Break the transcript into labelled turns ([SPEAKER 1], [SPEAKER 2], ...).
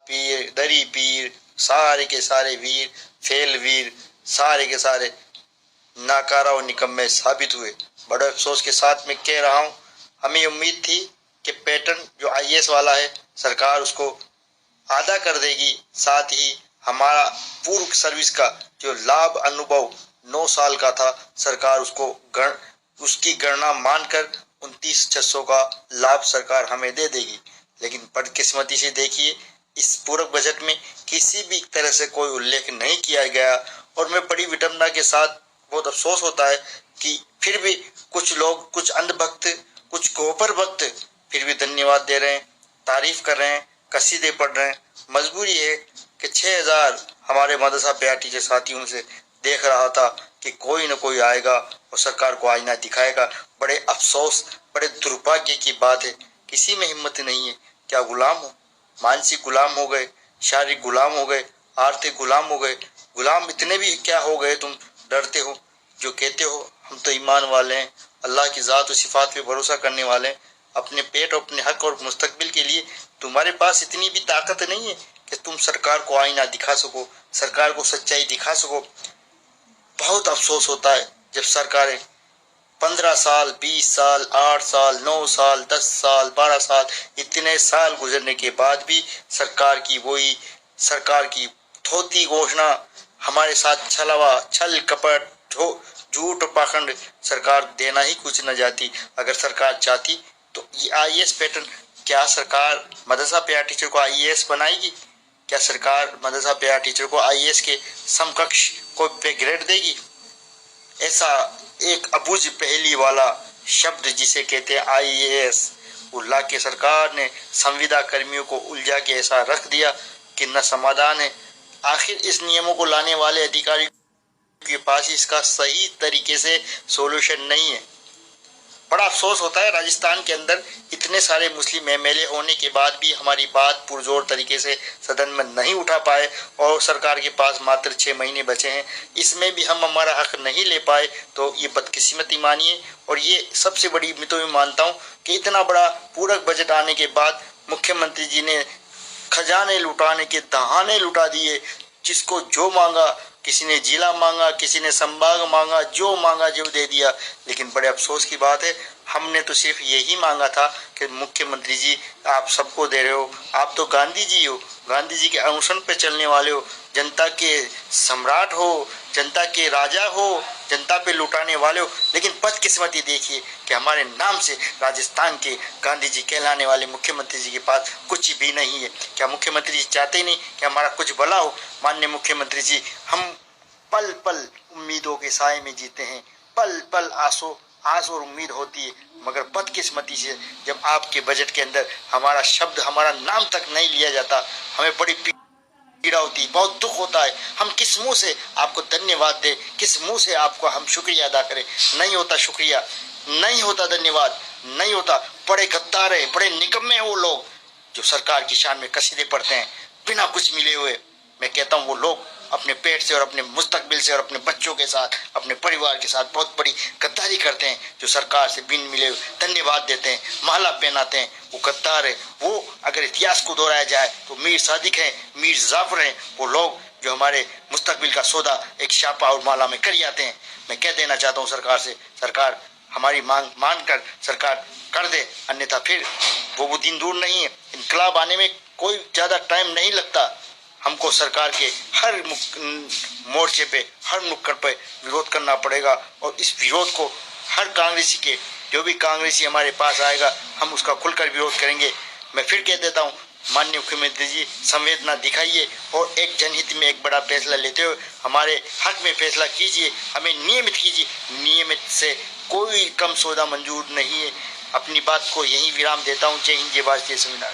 [SPEAKER 1] पीर, दरी पीर, सारे के सारे वीर, फेल वीर, सारे के सारे नाकारा और निकम्मे साबित हुए। बड़े अफसोस के साथ मैं कह रहा हूँ, हमें उम्मीद थी कि पैटर्न जो आईएएस वाला है सरकार उसको आधा कर देगी, साथ ही हमारा पूर्व सर्विस का जो लाभ अनुभव 9 साल का था सरकार उसकी गणना मानकर 29,600 का लाभ सरकार हमें दे देगी। लेकिन बदकिस्मती से देखिए, इस पूरक बजट में किसी भी तरह से कोई उल्लेख नहीं किया गया और मैं बड़ी विडंबना के साथ बहुत अफसोस होता है कि फिर भी कुछ लोग, कुछ अंधभक्त, कुछ गोबर भक्त फिर भी धन्यवाद दे रहे हैं, तारीफ कर रहे हैं, कसीदे पढ़ रहे हैं। मजबूरी है कि 6,000 हमारे मदरसा प्यार टीचर साथियों से देख रहा था कि कोई न कोई आएगा और सरकार को आईना दिखाएगा। बड़े अफसोस, बड़े दुर्भाग्य की बात है, किसी में हिम्मत नहीं है। क्या गुलाम हो? मानसिक गुलाम हो गए, शारीरिक गुलाम हो गए, आर्थिक गुलाम हो गए। गुलाम इतने भी क्या हो गए तुम डरते हो, जो कहते हो हम तो ईमान वाले हैं, अल्लाह की ज़ात और सिफात पे भरोसा करने वाले हैं, अपने पेट और अपने हक और मुस्तकबिल के लिए तुम्हारे पास इतनी भी ताकत नहीं है कि तुम सरकार को आईना दिखा सको, सरकार को सच्चाई दिखा सको। बहुत अफसोस होता है जब सरकारें 15 साल, 20 साल, 8 साल, 9 साल, 10 साल, 12 साल, इतने साल गुजरने के बाद भी सरकार की थोती घोषणा, हमारे साथ छलावा, छल कपट, झूठ और पाखंड सरकार देना ही कुछ न जाती। अगर सरकार चाहती तो ये आईएएस पैटर्न, क्या सरकार मदरसा प्यार टीचर को आईएएस बनाएगी? क्या सरकार मदरसा प्यार टीचर को आईएएस के समकक्ष को पे ग्रेड देगी? ऐसा एक अबूझ पहेली वाला शब्द जिसे कहते हैं आईएएस, उल्ला के सरकार ने संविदा कर्मियों को उलझा के ऐसा रख दिया कि न समाधान है। आखिर इस नियमों को लाने वाले अधिकारी के पास इसका सही तरीके से सॉल्यूशन नहीं है। बड़ा अफसोस होता है, राजस्थान के अंदर इतने सारे मुस्लिम एमएलए होने के बाद भी हमारी बात पुरजोर तरीके से सदन में नहीं उठा पाए और सरकार के पास मात्र 6 महीने बचे हैं, इसमें भी हम हमारा हक नहीं ले पाए, तो ये बदकिस्मती मानिए। और ये सबसे बड़ी मैं तो मानता हूँ कि इतना बड़ा पूरक बजट आने के बाद मुख्यमंत्री जी ने खजाने लुटाने के दहाने लुटा दिए, जिसको जो मांगा, किसी ने जिला मांगा, किसी ने संभाग मांगा, जो मांगा जो दे दिया। लेकिन बड़े अफसोस की बात है, हमने तो सिर्फ यही मांगा था कि मुख्यमंत्री जी आप सबको दे रहे हो, आप तो गांधी जी हो, गांधी जी के अनुसरण पे चलने वाले हो, जनता के सम्राट हो, जनता के राजा हो, जनता पे लुटाने वाले हो। लेकिन बदकिस्मती देखिए कि हमारे नाम से राजस्थान के गांधी जी कहलाने वाले मुख्यमंत्री जी के पास कुछ भी नहीं है। क्या मुख्यमंत्री जी चाहते नहीं कि हमारा कुछ भला हो? माननीय मुख्यमंत्री जी, हम पल पल उम्मीदों के साए में जीते हैं, पल पल आस और उम्मीद होती है, मगर बदकिस्मती से जब आपके बजट के अंदर हमारा शब्द, हमारा नाम तक नहीं लिया जाता, हमें बड़ी पीड़ा होती है, बहुत दुख होता है। हम किस मुंह से आपको धन्यवाद दें, किस मुंह से आपको हम शुक्रिया अदा करें? नहीं होता शुक्रिया, नहीं होता धन्यवाद, नहीं होता। बड़े गद्दार है, बड़े निकम्मे वो लोग जो सरकार की शान में कसीदे पढ़ते हैं बिना कुछ मिले हुए। मैं कहता हूँ वो लोग अपने पेट से और अपने मुस्तकबिल से और अपने बच्चों के साथ, अपने परिवार के साथ बहुत बड़ी गद्दारी करते हैं, जो सरकार से बिन मिले धन्यवाद देते हैं, माला पहनाते हैं। वो गद्दार है। वो अगर इतिहास को दोहराया जाए तो मीर सादिक हैं, मीर जाफर हैं, वो लोग जो हमारे मुस्तकबिल का सौदा एक छापा और माला में कर जाते हैं। मैं कह देना चाहता हूँ सरकार से, सरकार हमारी मांग मानकर सरकार कर दे, अन्यथा फिर वो दिन दूर नहीं है। इनकलाब आने में कोई ज़्यादा टाइम नहीं लगता। हमको सरकार के हर मोर्चे पे, हर नुक्कड़ पे विरोध करना पड़ेगा और इस विरोध को हर कांग्रेसी के, जो भी कांग्रेसी हमारे पास आएगा, हम उसका खुलकर विरोध करेंगे। मैं फिर कह देता हूँ, माननीय मुख्यमंत्री जी संवेदना दिखाइए और एक जनहित में एक बड़ा फैसला लेते हुए हमारे हक में फैसला कीजिए, हमें नियमित कीजिए। नियमित से कोई कम सौदा मंजूर नहीं है। अपनी बात को यहीं विराम देता हूँ। जय हिंद, जय भारत, जय संविधान।